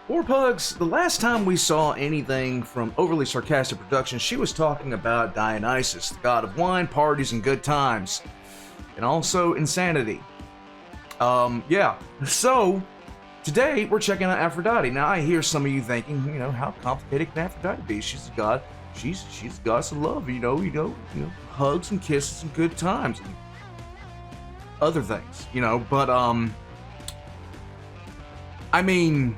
War Pugs, the last time we saw anything from Overly Sarcastic Productions, she was talking about Dionysus, the god of wine, parties, and good times. And also insanity. Yeah. So, today we're checking out Aphrodite. Now, I hear some of you thinking, you know, how complicated can Aphrodite be? She's a god. She's a goddess of love, you know, hugs and kisses and good times and other things, you know. But, I mean,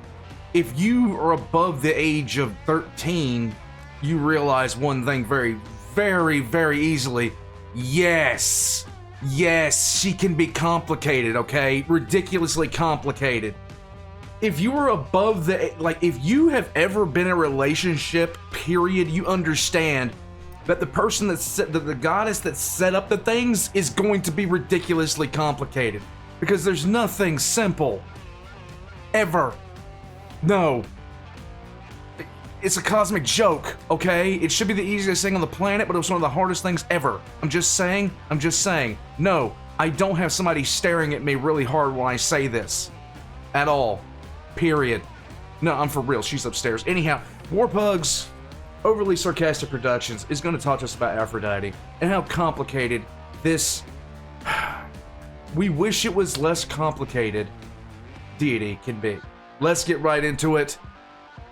if you are above the age of 13, you realize one thing very, very, very easily. Yes, she can be complicated, okay? Ridiculously complicated. If you were above the, like, if you have ever been in a relationship, period, you understand that the person that's set, the goddess that set up the things is going to be ridiculously complicated. Because there's nothing simple. Ever. No. It's a cosmic joke, okay? It should be the easiest thing on the planet, but it was one of the hardest things ever. I'm just saying. No, I don't have somebody staring at me really hard when I say this. At all. Period. No, I'm for real. She's upstairs. Anyhow, Warpugs, Overly Sarcastic Productions, is going to talk to us about Aphrodite and how complicated this... we wish it was less complicated deity can be. Let's get right into it.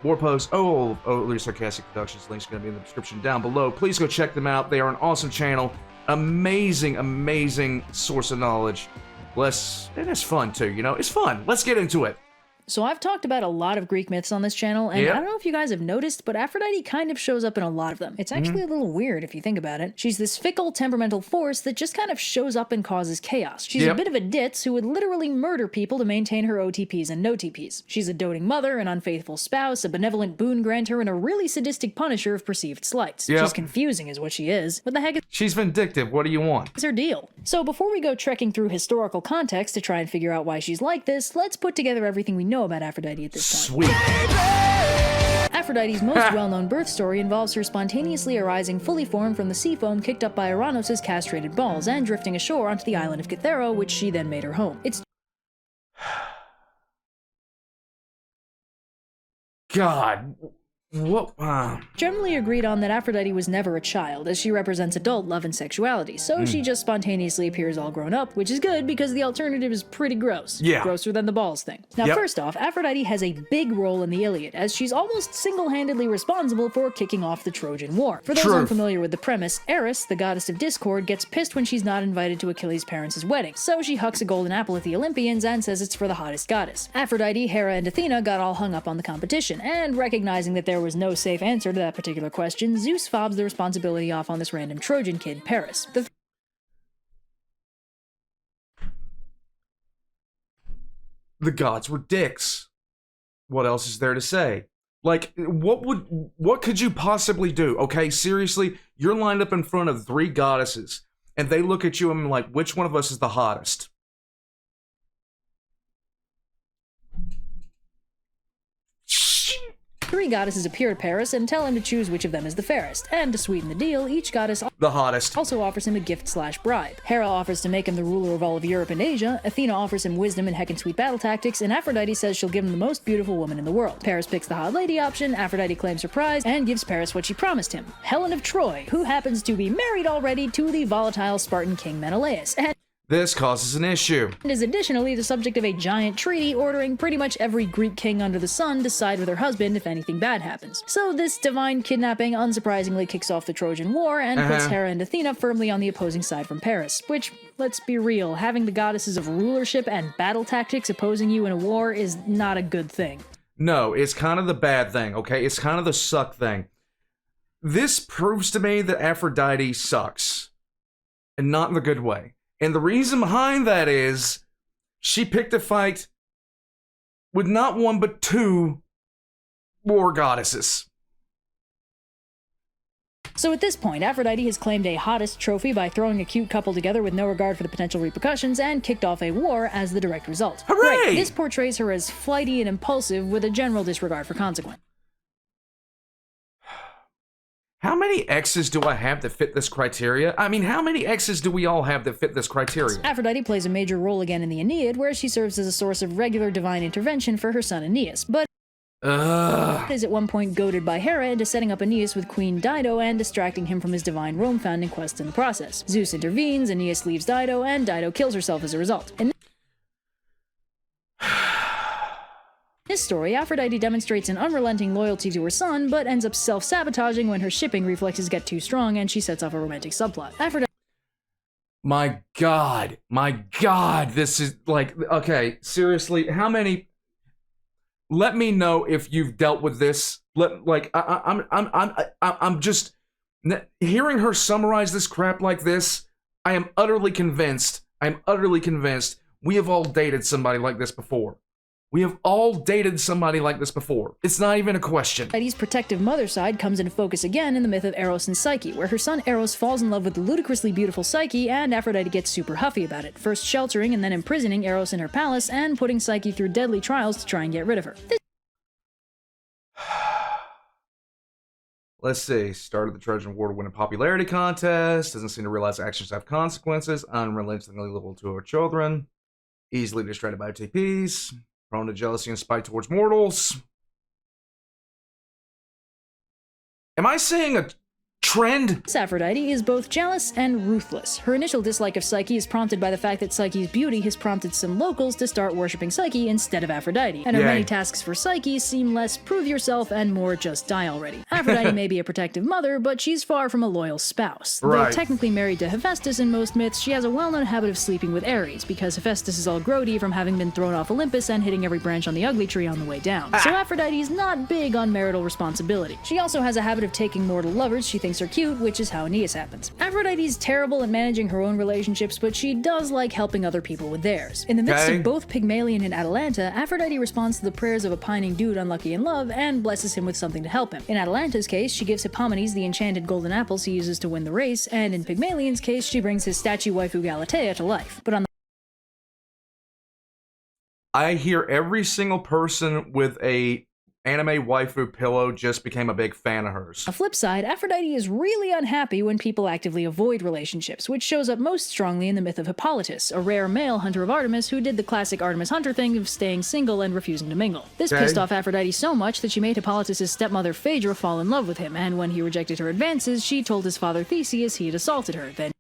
Warpugs, Overly Sarcastic Productions, link's going to be in the description down below. Please go check them out. They are an awesome channel. Amazing source of knowledge. And it's fun too, you know? It's fun. Let's get into it. So I've talked about a lot of Greek myths on this channel, and I don't know if you guys have noticed, but Aphrodite kind of shows up in a lot of them. It's actually a little weird if you think about it. She's this fickle, temperamental force that just kind of shows up and causes chaos. She's a bit of a ditz who would literally murder people to maintain her OTPs and no-TPs. She's a doting mother, an unfaithful spouse, a benevolent boon granter, and a really sadistic punisher of perceived slights. She's confusing is what she is. What the heck is... She's vindictive. What do you want? Is her deal. So before we go trekking through historical context to try and figure out why she's like this, let's put together everything we know about Aphrodite at this time. Sweet. Aphrodite's most well-known birth story involves her spontaneously arising fully formed from the sea foam kicked up by Ouranos' castrated balls and drifting ashore onto the island of Kythera, which she then made her home. It's God. What? generally agreed on that Aphrodite was never a child, as she represents adult love and sexuality, so she just spontaneously appears all grown up, which is good because the alternative is pretty gross. Yeah. Grosser than the balls thing. Now, first off, Aphrodite has a big role in the Iliad, as she's almost single-handedly responsible for kicking off the Trojan War. For those unfamiliar with the premise, Eris, the goddess of discord, gets pissed when she's not invited to Achilles' parents' wedding, so she hucks a golden apple at the Olympians and says it's for the hottest goddess. Aphrodite, Hera, and Athena got all hung up on the competition, and recognizing that there was no safe answer to that particular question, Zeus fobs the responsibility off on this random Trojan kid, Paris. The gods were dicks. What else is there to say? Like, what could you possibly do? Okay, seriously, you're lined up in front of 3 goddesses, and they look at you and like, which one of us is the hottest? Three goddesses appear at Paris and tell him to choose which of them is the fairest, and to sweeten the deal, each goddess the hottest also offers him a gift/bribe. Hera offers to make him the ruler of all of Europe and Asia, Athena offers him wisdom and heckin' sweet battle tactics, and Aphrodite says she'll give him the most beautiful woman in the world. Paris picks the hot lady option, Aphrodite claims her prize, and gives Paris what she promised him, Helen of Troy, who happens to be married already to the volatile Spartan king Menelaus, and this causes an issue. And is additionally the subject of a giant treaty ordering pretty much every Greek king under the sun to side with her husband if anything bad happens. So this divine kidnapping unsurprisingly kicks off the Trojan War and puts Hera and Athena firmly on the opposing side from Paris, which, let's be real, having the goddesses of rulership and battle tactics opposing you in a war is not a good thing. No, it's kind of the bad thing, okay? It's kind of the suck thing. This proves to me that Aphrodite sucks. And not in the good way. And the reason behind that is she picked a fight with not 1 but 2 war goddesses. So at this point, Aphrodite has claimed a hottest trophy by throwing a cute couple together with no regard for the potential repercussions and kicked off a war as the direct result. Hooray! Right, this portrays her as flighty and impulsive with a general disregard for consequence. How many exes do I have that fit this criteria? I mean, how many exes do we all have that fit this criteria? Aphrodite plays a major role again in the Aeneid, where she serves as a source of regular divine intervention for her son Aeneas, but Is at one point goaded by Hera into setting up Aeneas with Queen Dido and distracting him from his divine Rome-founding quest in the process. Zeus intervenes, Aeneas leaves Dido, and Dido kills herself as a result. In this story, Aphrodite demonstrates an unrelenting loyalty to her son, but ends up self-sabotaging when her shipping reflexes get too strong and she sets off a romantic subplot. My God, this is like, okay, seriously, how many? Let me know if you've dealt with this. I'm just hearing her summarize this crap like this. I am utterly convinced. We have all dated somebody like this before. It's not even a question. Aphrodite's protective mother side comes into focus again in the myth of Eros and Psyche, where her son Eros falls in love with the ludicrously beautiful Psyche, and Aphrodite gets super huffy about it, first sheltering and then imprisoning Eros in her palace, and putting Psyche through deadly trials to try and get rid of her. Let's see. Started the Trojan War to win a popularity contest. Doesn't seem to realize actions have consequences. Unrelentingly loyal to her children. Easily distracted by TPs. Prone to jealousy and spite towards mortals. Am I seeing a trend? Aphrodite is both jealous and ruthless. Her initial dislike of Psyche is prompted by the fact that Psyche's beauty has prompted some locals to start worshipping Psyche instead of Aphrodite, and her many tasks for Psyche seem less prove yourself and more just die already. Aphrodite may be a protective mother, but she's far from a loyal spouse. Right. Though technically married to Hephaestus in most myths, she has a well-known habit of sleeping with Ares, because Hephaestus is all grody from having been thrown off Olympus and hitting every branch on the ugly tree on the way down. So Aphrodite is not big on marital responsibility. She also has a habit of taking mortal lovers she thinks are cute, which is how Aeneas happens. Aphrodite's terrible at managing her own relationships, but she does like helping other people with theirs. In the midst of both Pygmalion and Atalanta, Aphrodite responds to the prayers of a pining dude unlucky in love and blesses him with something to help him. In Atalanta's case, she gives Hippomenes the enchanted golden apples he uses to win the race, and in Pygmalion's case, she brings his statue waifu Galatea to life. But on I hear every single person with a anime waifu pillow just became a big fan of hers. On the flip side, Aphrodite is really unhappy when people actively avoid relationships, which shows up most strongly in the myth of Hippolytus, a rare male hunter of Artemis who did the classic Artemis hunter thing of staying single and refusing to mingle. This pissed off Aphrodite so much that she made Hippolytus' stepmother Phaedra fall in love with him, and when he rejected her advances, she told his father Theseus he had assaulted her, then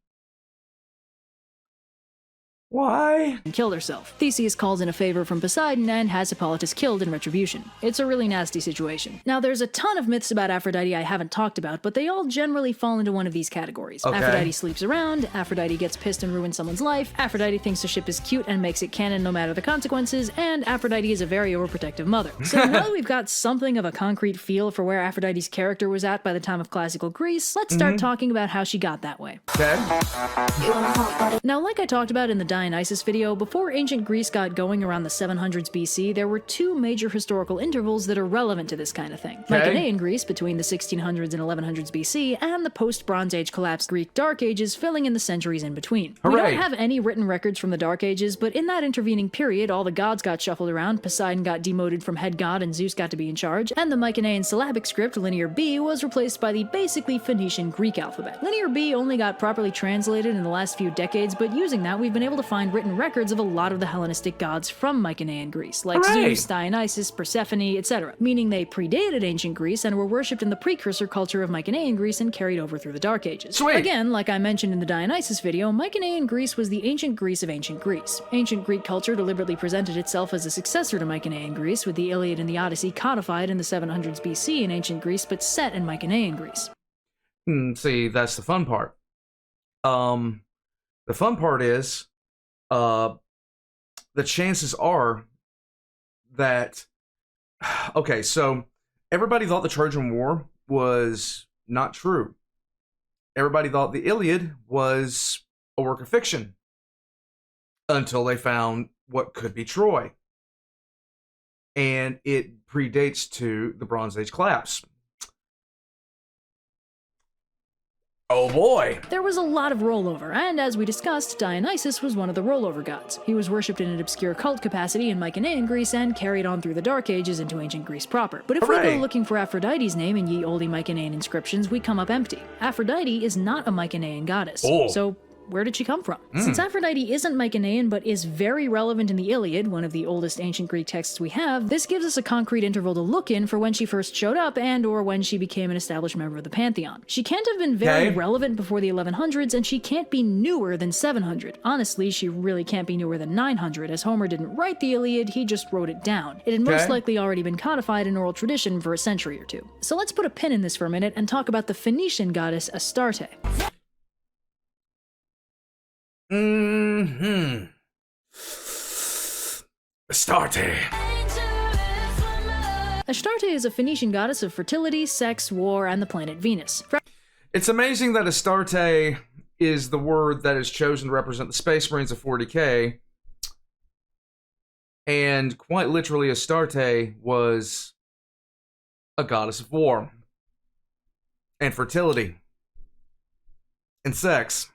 Why? and killed herself. Theseus calls in a favor from Poseidon and has Hippolytus killed in retribution. It's a really nasty situation. Now, there's a ton of myths about Aphrodite I haven't talked about, but they all generally fall into one of these categories. Aphrodite sleeps around, Aphrodite gets pissed and ruins someone's life, Aphrodite thinks the ship is cute and makes it canon no matter the consequences, and Aphrodite is a very overprotective mother. So now that we've got something of a concrete feel for where Aphrodite's character was at by the time of classical Greece, let's start talking about how she got that way. Now, like I talked about in the Dionysus video, before ancient Greece got going around the 700s BC, there were two major historical intervals that are relevant to this kind of thing. Mycenaean Greece between the 1600s and 1100s BC, and the post-Bronze Age collapsed Greek Dark Ages filling in the centuries in between. We don't have any written records from the Dark Ages, but in that intervening period, all the gods got shuffled around, Poseidon got demoted from head god and Zeus got to be in charge, and the Mycenaean syllabic script, Linear B, was replaced by the basically Phoenician Greek alphabet. Linear B only got properly translated in the last few decades, but using that, we've been able to find written records of a lot of the Hellenistic gods from Mycenaean Greece, like Zeus, Dionysus, Persephone, etc., meaning they predated ancient Greece and were worshipped in the precursor culture of Mycenaean Greece and carried over through the Dark Ages. Again, like I mentioned in the Dionysus video, Mycenaean Greece was the ancient Greece of ancient Greece. Ancient Greek culture deliberately presented itself as a successor to Mycenaean Greece, with the Iliad and the Odyssey codified in the 700s BC in ancient Greece, but set in Mycenaean Greece. See, that's the fun part. The fun part is, the chances are that, okay, so everybody thought the Trojan War was not true. Everybody thought the Iliad was a work of fiction until they found what could be Troy. And it predates to the Bronze Age collapse. Oh boy! There was a lot of rollover, and as we discussed, Dionysus was one of the rollover gods. He was worshipped in an obscure cult capacity in Mycenaean Greece and carried on through the Dark Ages into ancient Greece proper. But if we go looking for Aphrodite's name in ye olde Mycenaean inscriptions, we come up empty. Aphrodite is not a Mycenaean goddess. So Where did she come from? Since Aphrodite isn't Mycenaean but is very relevant in the Iliad, one of the oldest ancient Greek texts we have, this gives us a concrete interval to look in for when she first showed up and or when she became an established member of the pantheon. She can't have been very relevant before the 1100s, and she can't be newer than 700. Honestly, she really can't be newer than 900, as Homer didn't write the Iliad, he just wrote it down. It had most likely already been codified in oral tradition for a century or two. So let's put a pin in this for a minute and talk about the Phoenician goddess Astarte. Astarte. Astarte is a Phoenician goddess of fertility, sex, war, and the planet Venus. It's amazing that Astarte is the word that is chosen to represent the Space Marines of 40k, and quite literally Astarte was a goddess of war, and fertility, and sex.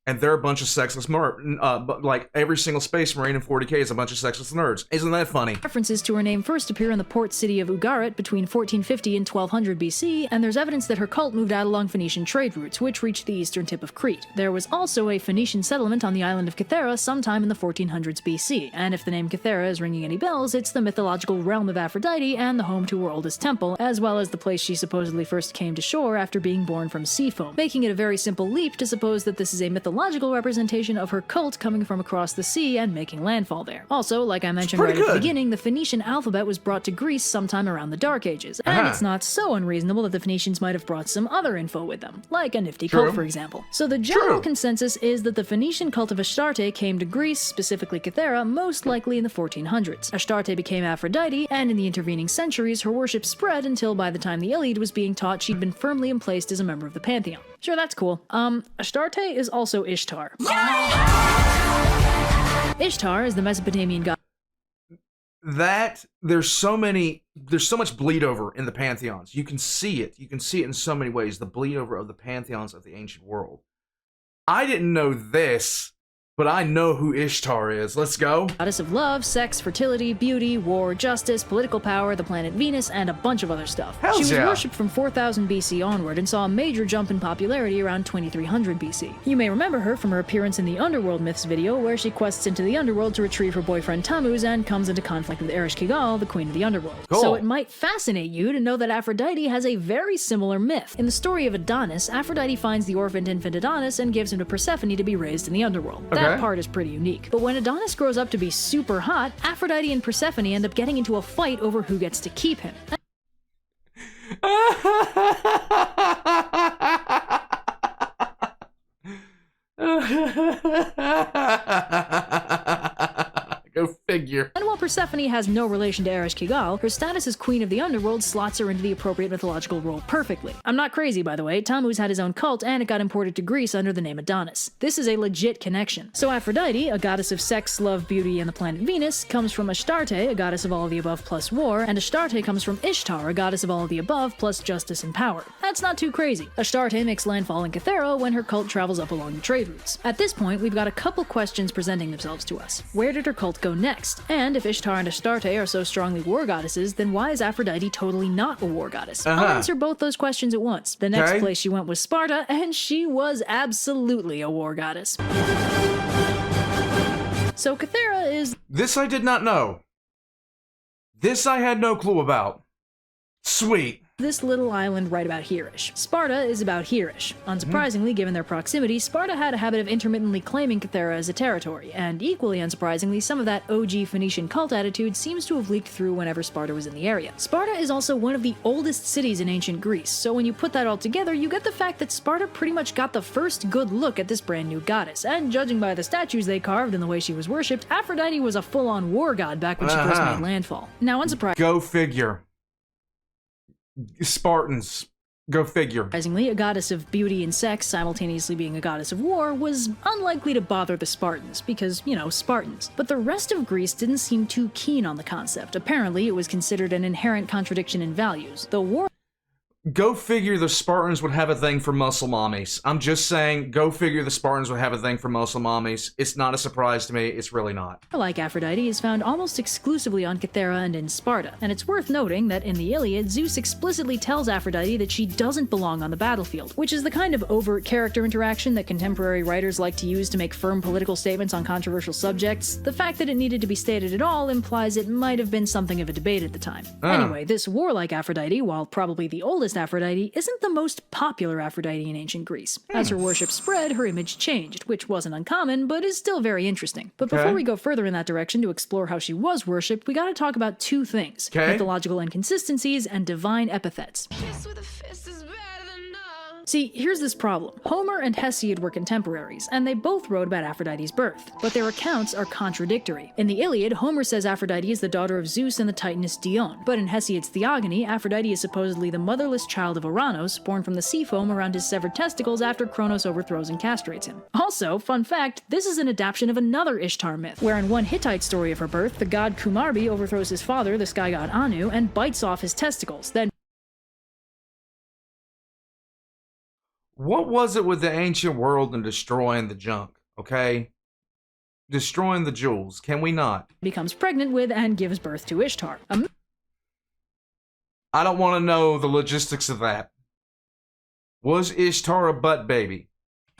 And they're a bunch of sexless like every single Space Marine in 40k is a bunch of sexless nerds. Isn't that funny? References to her name first appear in the port city of Ugarit between 1450 and 1200 BC, and there's evidence that her cult moved out along Phoenician trade routes, which reached the eastern tip of Crete. There was also a Phoenician settlement on the island of Cythera sometime in the 1400s BC, and if the name Cythera is ringing any bells, it's the mythological realm of Aphrodite and the home to her oldest temple, as well as the place she supposedly first came to shore after being born from sea foam, making it a very simple leap to suppose that this is a mythological representation of her cult coming from across the sea and making landfall there. Also, like I mentioned right at the beginning, the Phoenician alphabet was brought to Greece sometime around the Dark Ages, and it's not so unreasonable that the Phoenicians might have brought some other info with them, like a nifty cult, for example. So the general consensus is that the Phoenician cult of Astarte came to Greece, specifically Cythera, most likely in the 1400s. Astarte became Aphrodite, and in the intervening centuries, her worship spread until by the time the Iliad was being taught, she'd been firmly emplaced as a member of the pantheon. Sure, that's cool. Astarte is also Ishtar. Ishtar is the Mesopotamian god. There's so much bleed over in the pantheons. You can see it. You can see it in so many ways. The bleed over of the pantheons of the ancient world. I didn't know this, but I know who Ishtar is. Let's go. Goddess of love, sex, fertility, beauty, war, justice, political power, the planet Venus, and a bunch of other stuff. She was worshipped from 4000 BC onward and saw a major jump in popularity around 2300 BC. You may remember her from her appearance in the Underworld Myths video, where she quests into the underworld to retrieve her boyfriend Tammuz and comes into conflict with Ereshkigal, the queen of the underworld. So it might fascinate you to know that Aphrodite has a very similar myth. In the story of Adonis, Aphrodite finds the orphaned infant Adonis and gives him to Persephone to be raised in the underworld. That part is pretty unique. But when Adonis grows up to be super hot, Aphrodite and Persephone end up getting into a fight over who gets to keep him. Go figure. And while Persephone has no relation to Ereshkigal, her status as queen of the underworld slots her into the appropriate mythological role perfectly. I'm not crazy, by the way. Tammuz had his own cult, and it got imported to Greece under the name Adonis. This is a legit connection. So Aphrodite, a goddess of sex, love, beauty, and the planet Venus, comes from Astarte, a goddess of all of the above plus war, and Astarte comes from Ishtar, a goddess of all of the above plus justice and power. That's not too crazy. Astarte makes landfall in Cythera when her cult travels up along the trade routes. At this point, we've got a couple questions presenting themselves to us. Where did her cult go next? And if Ishtar and Astarte are so strongly war goddesses, then why is Aphrodite totally not a war goddess? I'll answer both those questions at once. The next place she went was Sparta, and she was absolutely a war goddess. So Cythera is... This I did not know. This I had no clue about. Sweet. This little island right about here-ish. Sparta is about here-ish. Unsurprisingly, given their proximity, Sparta had a habit of intermittently claiming Cythera as a territory, and equally unsurprisingly, some of that OG Phoenician cult attitude seems to have leaked through whenever Sparta was in the area. Sparta is also one of the oldest cities in ancient Greece, so when you put that all together, you get the fact that Sparta pretty much got the first good look at this brand new goddess, and judging by the statues they carved and the way she was worshipped, Aphrodite was a full-on war god back when she first made landfall. Now, unsurprisingly, go figure. Spartans. Go figure. Surprisingly, a goddess of beauty and sex simultaneously being a goddess of war was unlikely to bother the Spartans, because, you know, Spartans. But the rest of Greece didn't seem too keen on the concept. Apparently, it was considered an inherent contradiction in values. The war... Go figure the Spartans would have a thing for muscle mommies. I'm just saying, go figure the Spartans would have a thing for muscle mommies. It's not a surprise to me. It's really not. Like Aphrodite is found almost exclusively on Cythera and in Sparta, and it's worth noting that in the Iliad, Zeus explicitly tells Aphrodite that she doesn't belong on the battlefield, which is the kind of overt character interaction that contemporary writers like to use to make firm political statements on controversial subjects. The fact that it needed to be stated at all implies it might have been something of a debate at the time. Anyway, this warlike Aphrodite, while probably the oldest Aphrodite, isn't the most popular Aphrodite in ancient Greece. As her worship spread, her image changed, which wasn't uncommon, but is still very interesting. But before we go further in that direction to explore how she was worshipped, we gotta talk about two things: mythological inconsistencies and divine epithets. See, here's this problem. Homer and Hesiod were contemporaries, and they both wrote about Aphrodite's birth, but their accounts are contradictory. In the Iliad, Homer says Aphrodite is the daughter of Zeus and the Titaness Dione, but in Hesiod's Theogony, Aphrodite is supposedly the motherless child of Ouranos, born from the sea foam around his severed testicles after Kronos overthrows and castrates him. Also, fun fact, this is an adaptation of another Ishtar myth, where in one Hittite story of her birth, the god Kumarbi overthrows his father, the sky god Anu, and bites off his testicles, then what was it with the ancient world and destroying the junk, okay? Destroying the jewels, can we not? Becomes pregnant with and gives birth to Ishtar. I don't want to know the logistics of that. Was Ishtar a butt baby?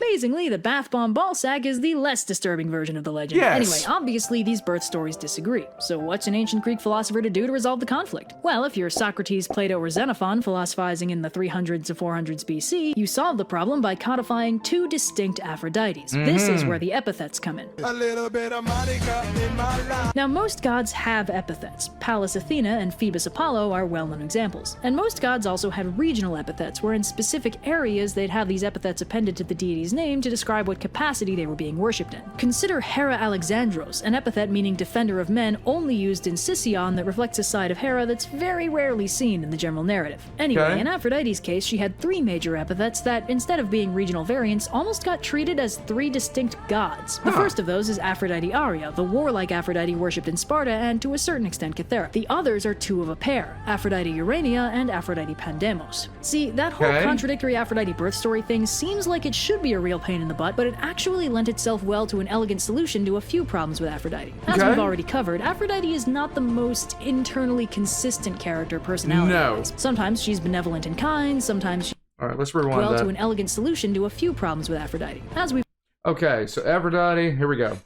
Amazingly, the bath bomb ball sack is the less disturbing version of the legend. Yes. Anyway, obviously these birth stories disagree. So what's an ancient Greek philosopher to do to resolve the conflict? Well, if you're Socrates, Plato, or Xenophon philosophizing in the 300s to 400s BC, you solve the problem by codifying two distinct Aphrodites. This is where the epithets come in. A little bit of Monica in my life. Now, most gods have epithets. Pallas Athena and Phoebus Apollo are well-known examples. And most gods also had regional epithets, where in specific areas they'd have these epithets appended to the deity's name to describe what capacity they were being worshipped in. Consider Hera Alexandros, an epithet meaning defender of men only used in Sicyon that reflects a side of Hera that's very rarely seen in the general narrative. Anyway, in Aphrodite's case, she had three major epithets that, instead of being regional variants, almost got treated as three distinct gods. The first of those is Aphrodite Aria, the warlike Aphrodite worshipped in Sparta and to a certain extent Cythera. The others are two of a pair, Aphrodite Urania and Aphrodite Pandemos. See, that whole contradictory Aphrodite birth story thing seems like it should be a real pain in the butt, but it actually lent itself well to an elegant solution to a few problems with Aphrodite. As we've already covered, Aphrodite is not the most internally consistent character personality-wise. Sometimes she's benevolent and kind, sometimes she's Alright, let's rewind that. to an elegant solution to a few problems with Aphrodite. As we've Okay, so Aphrodite, here we go.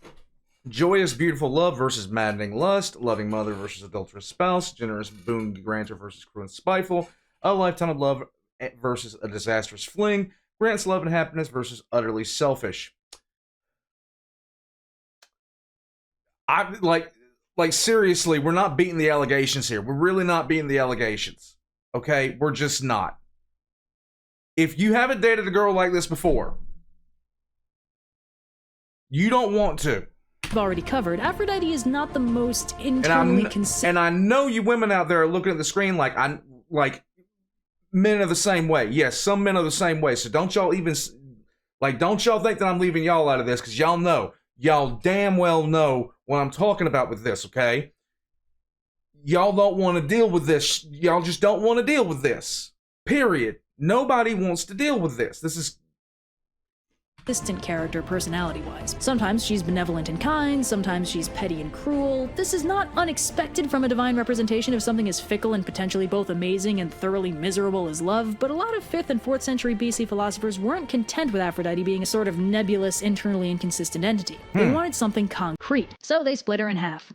Joyous, beautiful love versus maddening lust, loving mother versus adulterous spouse, generous boon granter versus cruel and spiteful, a lifetime of love versus a disastrous fling, grants love and happiness versus utterly selfish. I like seriously, we're not beating the allegations here. We're really not beating the allegations. Okay? We're just not. If you haven't dated a girl like this before, you don't want to. already covered, Aphrodite is not the most internally consistent. And I know you women out there are looking at the screen like men are the same way. Yes, some men are the same way. So don't y'all even don't y'all think that I'm leaving y'all out of this, because y'all damn well know what I'm talking about with this, okay? Y'all don't want to deal with this. Y'all just don't want to deal with this. Period. Nobody wants to deal with this. This is consistent character personality-wise. Sometimes she's benevolent and kind, sometimes she's petty and cruel. This is not unexpected from a divine representation of something as fickle and potentially both amazing and thoroughly miserable as love, but a lot of 5th and 4th century BC philosophers weren't content with Aphrodite being a sort of nebulous, internally inconsistent entity. They wanted something concrete, so they split her in half.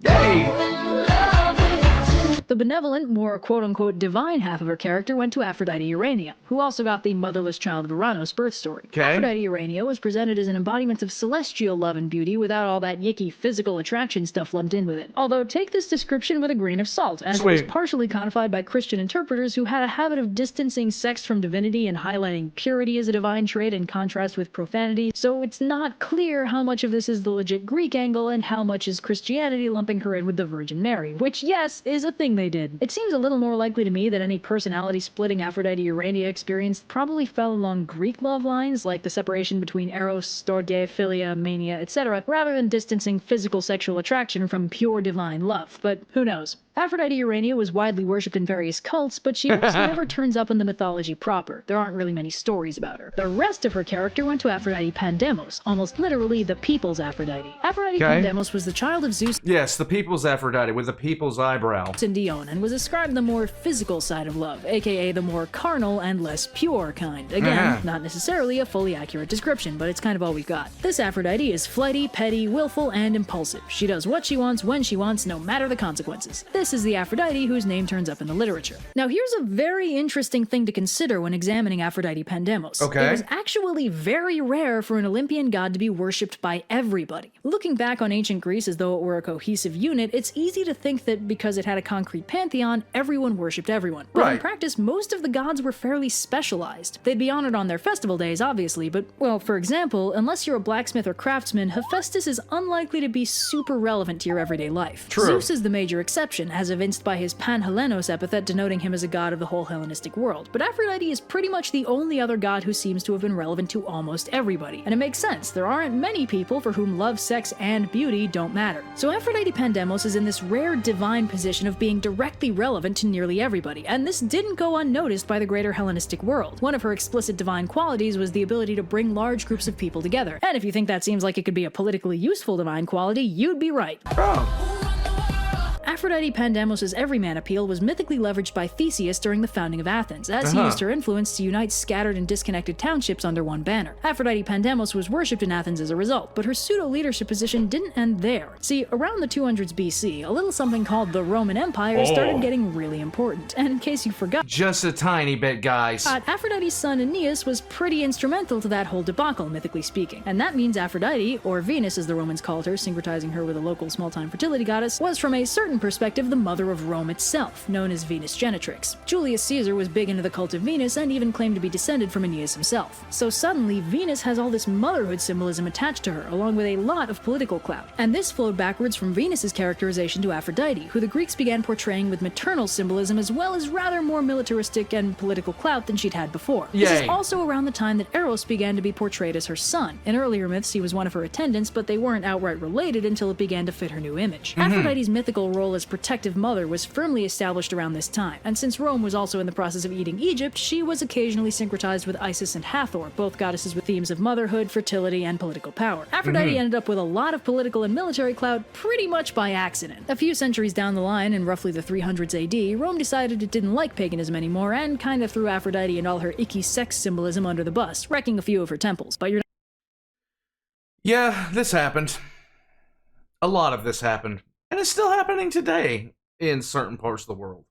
The benevolent, more quote-unquote divine half of her character went to Aphrodite Urania, who also got the motherless child of Ouranos birth story. Aphrodite Urania was presented as an embodiment of celestial love and beauty without all that yicky physical attraction stuff lumped in with it. Although take this description with a grain of salt, as it was partially codified by Christian interpreters who had a habit of distancing sex from divinity and highlighting purity as a divine trait in contrast with profanity, so it's not clear how much of this is the legit Greek angle and how much is Christianity lumping her in with the Virgin Mary, which, yes, is a thing they did. It seems a little more likely to me that any personality-splitting Aphrodite Urania experience probably fell along Greek love lines, like the separation between eros, storge, philia, mania, etc., rather than distancing physical sexual attraction from pure divine love. But who knows? Aphrodite Urania was widely worshipped in various cults, but she almost never turns up in the mythology proper. There aren't really many stories about her. The rest of her character went to Aphrodite Pandemos, almost literally the people's Aphrodite. Aphrodite Pandemos was the child of Zeus. Yes, the people's Aphrodite with the people's eyebrow. And Dione, and was ascribed the more physical side of love, aka the more carnal and less pure kind. Again, not necessarily a fully accurate description, but it's kind of all we've got. This Aphrodite is flighty, petty, willful, and impulsive. She does what she wants, when she wants, no matter the consequences. This is the Aphrodite whose name turns up in the literature. Now here's a very interesting thing to consider when examining Aphrodite Pandemos. Okay. It was actually very rare for an Olympian god to be worshipped by everybody. Looking back on ancient Greece as though it were a cohesive unit, it's easy to think that because it had a concrete pantheon, everyone worshipped everyone. But in practice, most of the gods were fairly specialized. They'd be honored on their festival days, obviously, but, well, for example, unless you're a blacksmith or craftsman, Hephaestus is unlikely to be super relevant to your everyday life. True. Zeus is the major exception, as evinced by his Pan-Hellenos epithet denoting him as a god of the whole Hellenistic world. But Aphrodite is pretty much the only other god who seems to have been relevant to almost everybody. And it makes sense, there aren't many people for whom love, sex, and beauty don't matter. So Aphrodite Pandemos is in this rare divine position of being directly relevant to nearly everybody, and this didn't go unnoticed by the greater Hellenistic world. One of her explicit divine qualities was the ability to bring large groups of people together. And if you think that seems like it could be a politically useful divine quality, you'd be right. Aphrodite Pandemos' everyman appeal was mythically leveraged by Theseus during the founding of Athens, as he used her influence to unite scattered and disconnected townships under one banner. Aphrodite Pandemos was worshipped in Athens as a result, but her pseudo-leadership position didn't end there. See, around the 200s BC, a little something called the Roman Empire started getting really important. And in case you forgot, just a tiny bit, guys. Aphrodite's son Aeneas was pretty instrumental to that whole debacle, mythically speaking. And that means Aphrodite, or Venus as the Romans called her, syncretizing her with a local small-time fertility goddess, was from a certain perspective the mother of Rome itself, known as Venus Genetrix. Julius Caesar was big into the cult of Venus and even claimed to be descended from Aeneas himself. So suddenly, Venus has all this motherhood symbolism attached to her, along with a lot of political clout. And this flowed backwards from Venus's characterization to Aphrodite, who the Greeks began portraying with maternal symbolism as well as rather more militaristic and political clout than she'd had before. This is also around the time that Eros began to be portrayed as her son. In earlier myths, he was one of her attendants, but they weren't outright related until it began to fit her new image. Aphrodite's mythical role as protective mother was firmly established around this time, and since Rome was also in the process of eating Egypt, she was occasionally syncretized with Isis and Hathor, both goddesses with themes of motherhood, fertility, and political power. Aphrodite ended up with a lot of political and military clout pretty much by accident. A few centuries down the line, in roughly the 300s AD, Rome decided it didn't like paganism anymore and kinda threw Aphrodite and all her icky sex symbolism under the bus, wrecking a few of her temples. But you're Yeah, this happened. A lot of this happened. And it's still happening today in certain parts of the world.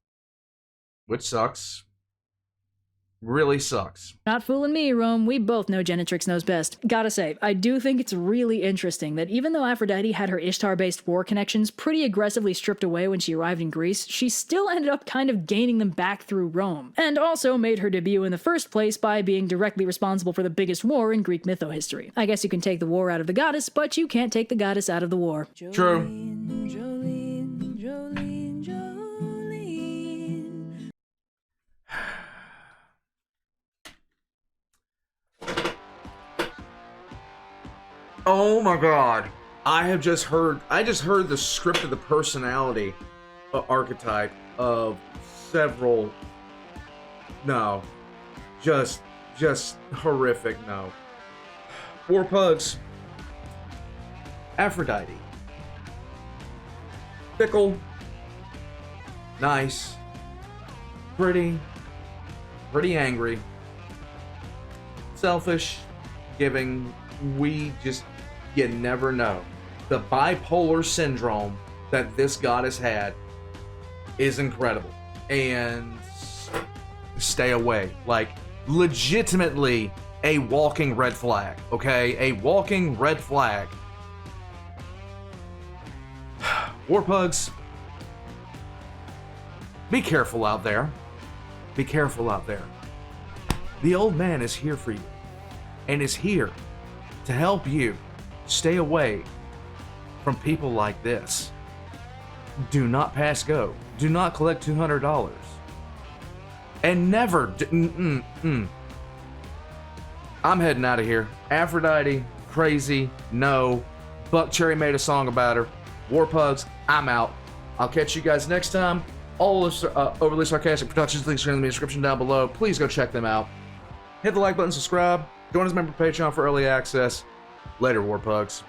Which sucks. Really sucks. not fooling me, Rome. We both know Genetrix knows best. Gotta say, I do think it's really interesting that even though Aphrodite had her Ishtar-based war connections pretty aggressively stripped away when she arrived in Greece, she still ended up kind of gaining them back through Rome, and also made her debut in the first place by being directly responsible for the biggest war in Greek mytho-history. I guess you can take the war out of the goddess, but you can't take the goddess out of the war. True. Oh my god. I just heard the script of the personality archetype of several. No. Just horrific, no. War pugs. Aphrodite. Fickle. Nice. Pretty angry. Selfish. Giving. You never know. The bipolar syndrome that this goddess had is incredible. And stay away. Like, legitimately a walking red flag, okay? A walking red flag. War pugs, be careful out there. Be careful out there. The old man is here for you, and is here to help you stay away from people like this. Do not pass go. Do not collect $200. And never. I'm heading out of here. Aphrodite, crazy, no. Buck Cherry made a song about her. War pugs, I'm out. I'll catch you guys next time. All of Overly Sarcastic Productions links are in the description down below. Please go check them out. Hit the like button, subscribe, join us a member Patreon for early access. Later, Warpugs.